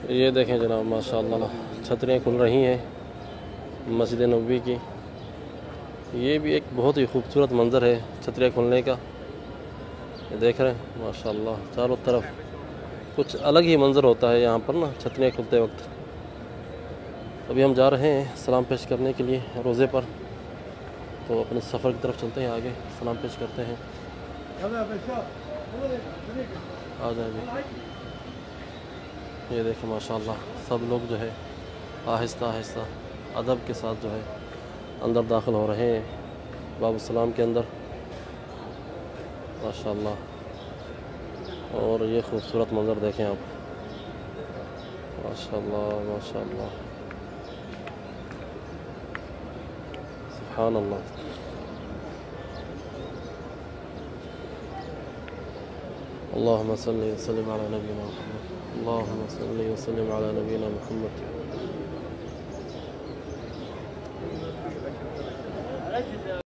ये देखें जनाब, माशाअल्लाह छतरियाँ खुल रही हैं मस्जिद नबवी की। ये भी एक बहुत ही खूबसूरत मंज़र है छतरियाँ खुलने का। ये देख रहे हैं माशाअल्लाह, चारों तरफ कुछ अलग ही मंज़र होता है यहाँ पर ना छतरियाँ खुलते वक्त। अभी हम जा रहे हैं सलाम पेश करने के लिए रोज़े पर, तो अपने सफ़र की तरफ चलते हैं, आगे सलाम पेश करते हैं। आ जाएंगे। ये देखें माशाअल्लाह, सब लोग जो है आहिस्ता आहिस्ता अदब के साथ जो है अंदर दाखिल हो रहे हैं बाब सलाम के अंदर माशाअल्लाह। और ये खूबसूरत मंज़र देखें आप, माशाअल्लाह माशाअल्लाह, सुभान अल्लाह। अल्लाहुम्मा सल्लि व सल्लिम अला नबीना मुहम्मद, अल्लाहुम्मा सल्लि व सल्लिम अला नबीना मुहम्मद।